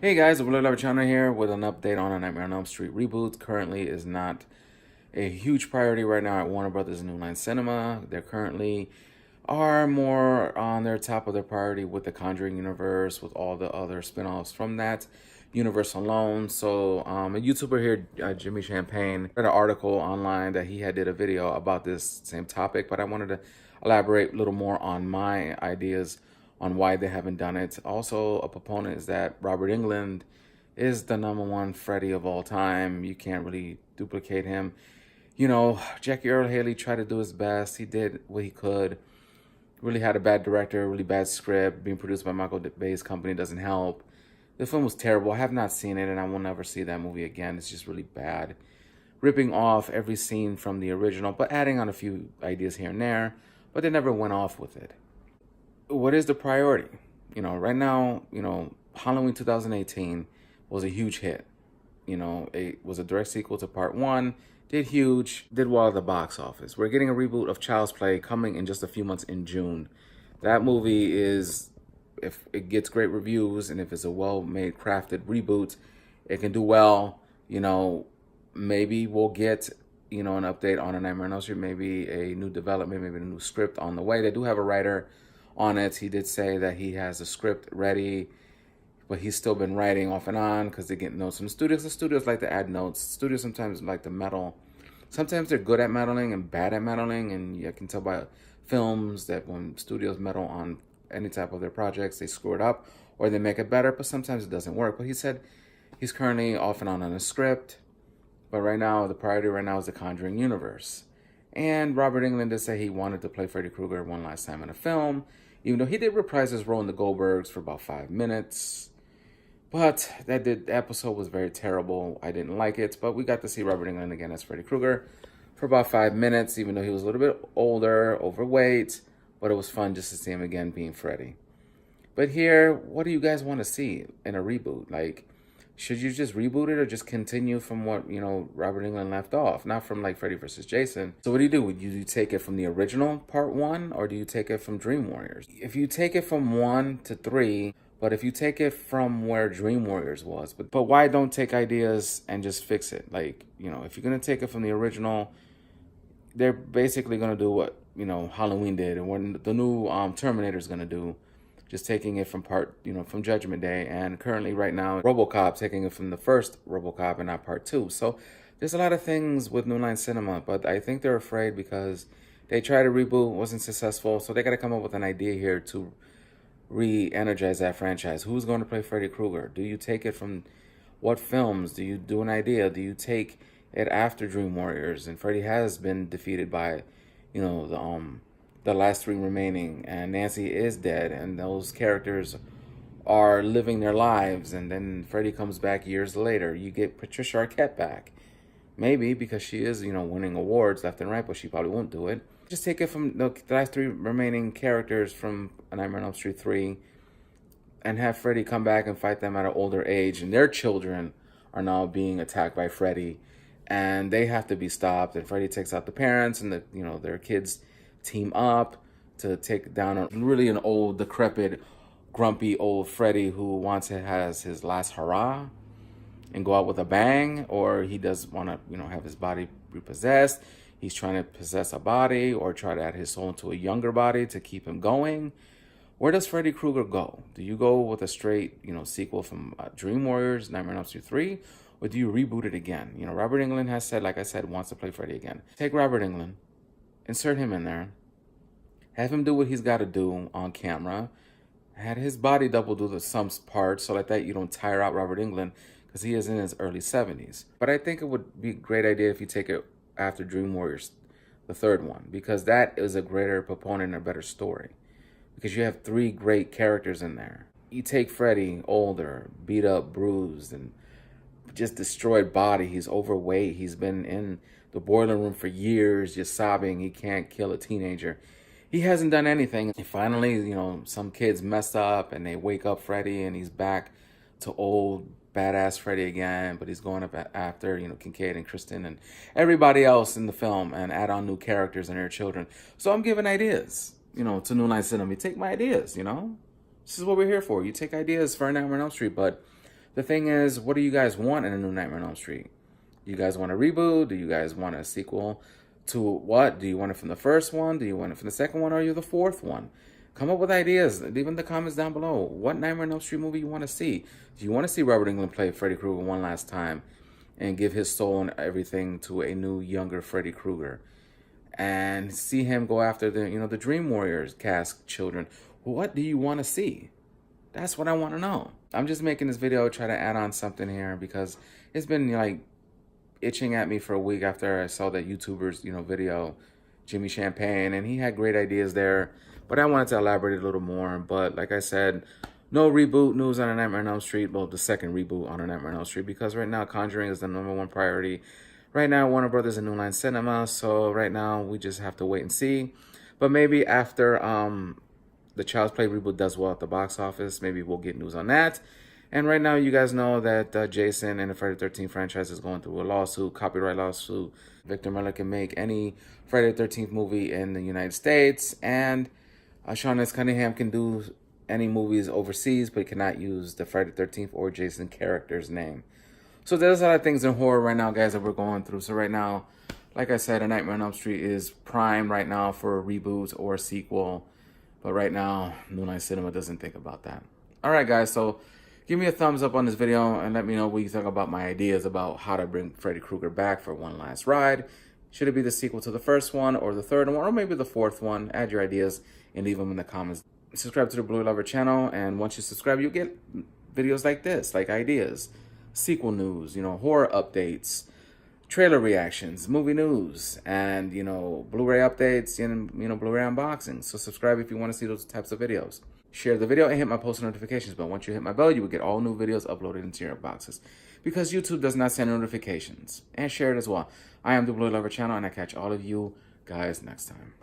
Hey guys, the BLU-RAY channel here with an update on a Nightmare on Elm Street reboot. Currently is not a huge priority right now at Warner Brothers New Line Cinema. They currently are more on their top of their priority with the Conjuring universe, with all the other spin-offs from that universe alone. So a YouTuber here, Jimmy Champagne, read an article online that he had did a video about this same topic, but I wanted to elaborate a little more on my ideas on why they haven't done it. Also, a proponent is that Robert Englund is the #1 Freddy of all time. You can't really duplicate him. You know, Jackie Earl Haley tried to do his best. He did what he could. Really had a bad director, really bad script. Being produced by Michael Bay's company doesn't help. The film was terrible. I have not seen it, and I will never see that movie again. It's just really bad. Ripping off every scene from the original, but adding on a few ideas here and there, but they never went off with it. What is the priority? Right now, Halloween 2018 was a huge hit. It was a direct sequel to part one, did huge, did well at the box office. We're getting a reboot of Child's Play coming in just a few months in June. That movie is, if it gets great reviews and if it's a well-made, crafted reboot, it can do well. Maybe we'll get, an update on a Nightmare on Elm Street, maybe a new development, maybe a new script on the way. They do have a writer on it. He did say that he has a script ready, but he's still been writing off and on because they get notes from the studios. The studios like to add notes. Studios sometimes like to meddle. Sometimes they're good at meddling and bad at meddling, and you can tell by films that when studios meddle on any type of their projects, they screw it up or they make it better, but sometimes it doesn't work. But he said he's currently off and on a script, but right now, the priority right now is the Conjuring universe. And Robert Englund did say he wanted to play Freddy Krueger one last time in a film, even though he did reprise his role in the Goldbergs for about 5 minutes. But the episode was very terrible. I didn't like it, but we got to see Robert Englund again as Freddy Krueger for about 5 minutes, even though he was a little bit older, overweight, but it was fun just to see him again being Freddy. But here, what do you guys want to see in a reboot? Like, should you just reboot it or just continue from what, Robert Englund left off? Not from like Freddy vs. Jason. So what do? Would you take it from the original part one, or do you take it from Dream Warriors? If you take it from 1 to 3, but if you take it from where Dream Warriors was, but why don't take ideas and just fix it? Like, if you're going to take it from the original, they're basically going to do what, Halloween did and what the new Terminator is going to do. Just taking it from from Judgment Day, and currently right now, RoboCop taking it from the first RoboCop and not part 2. So there's a lot of things with New Line Cinema, but I think they're afraid because they tried to reboot, wasn't successful, so they got to come up with an idea here to re-energize that franchise. Who's going to play Freddy Krueger? Do you take it from what films? Do you do an idea? Do you take it after Dream Warriors? And Freddy has been defeated by, the last 3 remaining, and Nancy is dead, and those characters are living their lives, and then Freddy comes back years later. You get Patricia Arquette back. Maybe because she is, winning awards left and right, but she probably won't do it. Just take it from the last 3 remaining characters from Nightmare on Elm Street 3 and have Freddy come back and fight them at an older age, and their children are now being attacked by Freddy, and they have to be stopped, and Freddy takes out the parents, and their kids team up to take down an old, decrepit, grumpy old Freddy who wants to has his last hurrah and go out with a bang, or he does want to, have his body repossessed. He's trying to possess a body or try to add his soul into a younger body to keep him going. Where does Freddy Krueger go? Do you go with a straight, sequel from Dream Warriors, Nightmare on Elm Street 3, or do you reboot it again? Robert Englund has said, like I said, wants to play Freddy again. Take Robert Englund, insert him in there, have him do what he's got to do on camera, had his body double do some parts so like that you don't tire out Robert Englund because he is in his early 70s. But I think it would be a great idea if you take it after Dream Warriors, the 3rd one, because that is a greater proponent and a better story. Because you have 3 great characters in there. You take Freddy, older, beat up, bruised, and just destroyed body. He's overweight. He's been in the boiler room for years, just sobbing. He can't kill a teenager. He hasn't done anything. And finally, some kids messed up and they wake up Freddy and he's back to old badass Freddy again, but he's going up after, Kincaid and Kristen and everybody else in the film and add on new characters and their children. So I'm giving ideas, to New Line Cinema. Take my ideas, This is what we're here for. You take ideas for Nightmare on Elm Street, but The thing is, what do you guys want in a new Nightmare on Elm Street? Do you guys want a reboot? Do you guys want a sequel to what? Do you want it from the first one? Do you want it from the second one? Or are you the fourth one? Come up with ideas. Leave in the comments down below. What Nightmare on Elm Street movie you want to see? Do you want to see Robert Englund play Freddy Krueger one last time and give his soul and everything to a new, younger Freddy Krueger? And see him go after the Dream Warriors cast children. What do you want to see? That's what I want to know. I'm just making this video, try to add on something here because it's been like itching at me for a week after I saw that YouTuber's, video, Jimmy Champagne, and he had great ideas there, but I wanted to elaborate a little more. But like I said, no reboot news on A Nightmare on Elm Street. Well, the second reboot on A Nightmare on Elm Street, because right now Conjuring is the #1 priority. Right now, Warner Brothers and New Line Cinema, so right now we just have to wait and see. But maybe after the Child's Play reboot does well at the box office, maybe we'll get news on that. And right now, you guys know that Jason and the Friday the 13th franchise is going through a lawsuit, copyright lawsuit. Victor Miller can make any Friday the 13th movie in the United States, and Sean S. Cunningham can do any movies overseas, but he cannot use the Friday the 13th or Jason character's name. So there's a lot of things in horror right now, guys, that we're going through. So right now, like I said, A Nightmare on Elm Street is prime right now for a reboot or a sequel. But right now, New Line Cinema doesn't think about that. All right, guys, so give me a thumbs up on this video and let me know what you think about my ideas about how to bring Freddy Krueger back for one last ride. Should it be the sequel to the first one or the third one or maybe the fourth one? Add your ideas and leave them in the comments. Subscribe to the Blue Lover channel, and once you subscribe, you'll get videos like this, like ideas, sequel news, horror updates, trailer reactions, movie news, and, Blu-ray updates and, Blu-ray unboxings. So subscribe if you want to see those types of videos. Share the video and hit my post notifications bell. Once you hit my bell, you will get all new videos uploaded into your boxes because YouTube does not send notifications. And share it as well. I am the Blue Lover channel, and I catch all of you guys next time.